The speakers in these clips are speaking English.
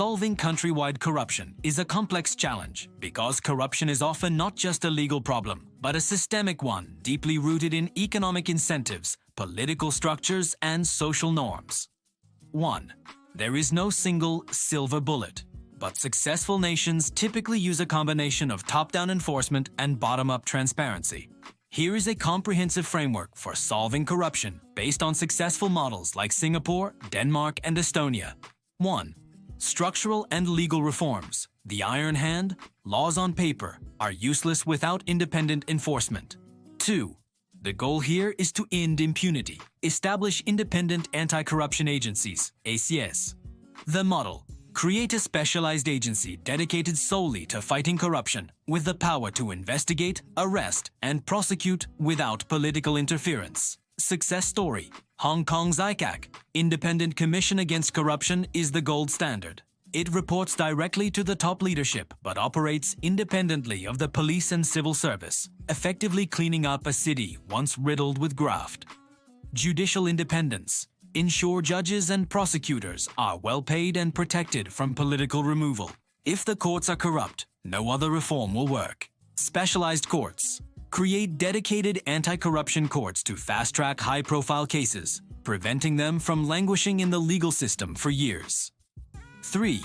Solving countrywide corruption is a complex challenge because corruption is often not just a legal problem, but a systemic one deeply rooted in economic incentives, political structures, and social norms. 1. There is no single silver bullet, but successful nations typically use a combination of top-down enforcement and bottom-up transparency. Here is a comprehensive framework for solving corruption based on successful models like Singapore, Denmark, and Estonia. 1. Structural and legal reforms. The iron hand, laws on paper, are useless without independent enforcement. 2. The goal here is to end impunity. Establish independent anti-corruption agencies, ACS. The model. Create a specialized agency dedicated solely to fighting corruption, with the power to investigate, arrest, and prosecute without political interference. Success story. Hong Kong's ICAC, Independent Commission Against Corruption, is the gold standard. It reports directly to the top leadership but operates independently of the police and civil service, effectively cleaning up a city once riddled with graft. Judicial independence. Ensure judges and prosecutors are well paid and protected from political removal. If the courts are corrupt, no other reform will work. Specialized courts. Create dedicated anti-corruption courts to fast-track high-profile cases, preventing them from languishing in the legal system for years. 3.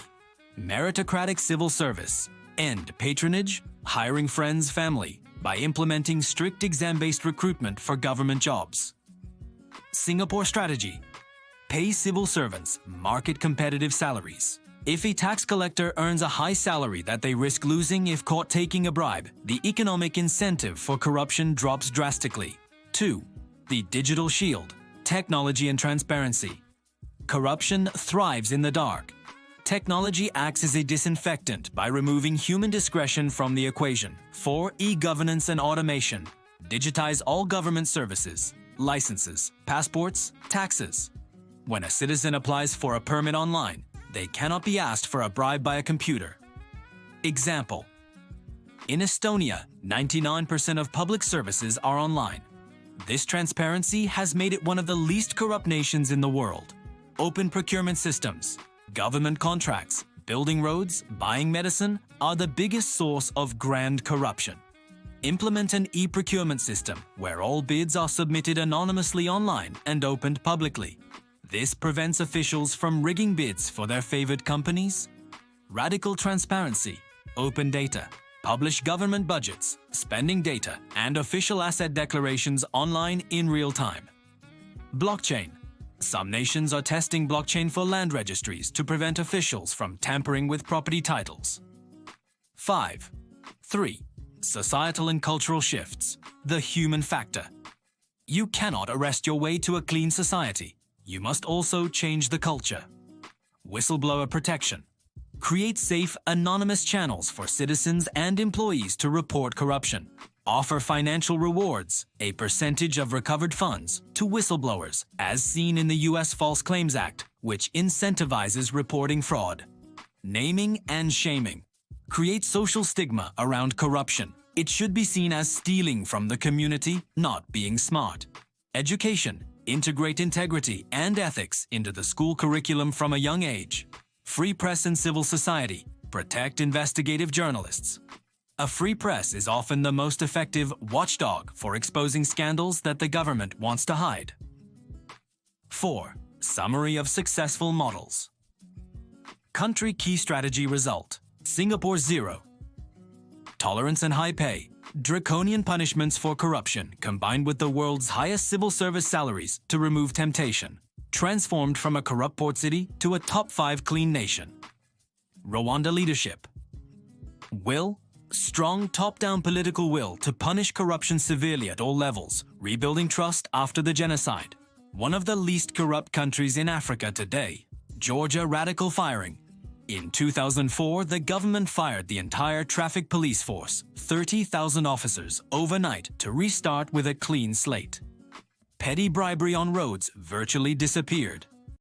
Meritocratic civil service. End patronage, hiring friends, family, by implementing strict exam-based recruitment for government jobs. Singapore strategy. Pay civil servants market-competitive salaries. If a tax collector earns a high salary that they risk losing if caught taking a bribe, the economic incentive for corruption drops drastically. 2. The digital shield. Technology and transparency. Corruption thrives in the dark. Technology acts as a disinfectant by removing human discretion from the equation. 4. E-governance and automation. Digitize all government services, licenses, passports, taxes. When a citizen applies for a permit online, they cannot be asked for a bribe by a computer. Example. In Estonia, 99% of public services are online. This transparency has made it one of the least corrupt nations in the world. Open procurement systems, government contracts, building roads, buying medicine are the biggest source of grand corruption. Implement an e-procurement system where all bids are submitted anonymously online and opened publicly. This prevents officials from rigging bids for their favored companies. Radical transparency, open data. Publish government budgets, spending data, and official asset declarations online in real time. Blockchain. Some nations are testing blockchain for land registries to prevent officials from tampering with property titles. 5. 3. Societal and cultural shifts. The human factor. You cannot arrest your way to a clean society. You must also change the culture. Whistleblower protection. Create safe, anonymous channels for citizens and employees to report corruption. Offer financial rewards, a percentage of recovered funds, to whistleblowers, as seen in the U.S. False Claims Act, which incentivizes reporting fraud. Naming and shaming. Create social stigma around corruption. It should be seen as stealing from the community, not being smart. Education. Integrate integrity and ethics into the school curriculum from a young age. Free press and civil society. Protect investigative journalists. A free press is often the most effective watchdog for exposing scandals that the government wants to hide. 4. Summary of successful models. Country key strategy result. Singapore 0. Tolerance and high pay. Draconian punishments for corruption combined with the world's highest civil service salaries to remove temptation. Transformed from a corrupt port city to a top 5 clean nation. Rwanda leadership. Will. Strong top-down political will to punish corruption severely at all levels, rebuilding trust after the genocide. One of the least corrupt countries in Africa today. Georgia radical firing. In 2004, the government fired the entire traffic police force, 30,000 officers, overnight to restart with a clean slate. Petty bribery on roads virtually disappeared.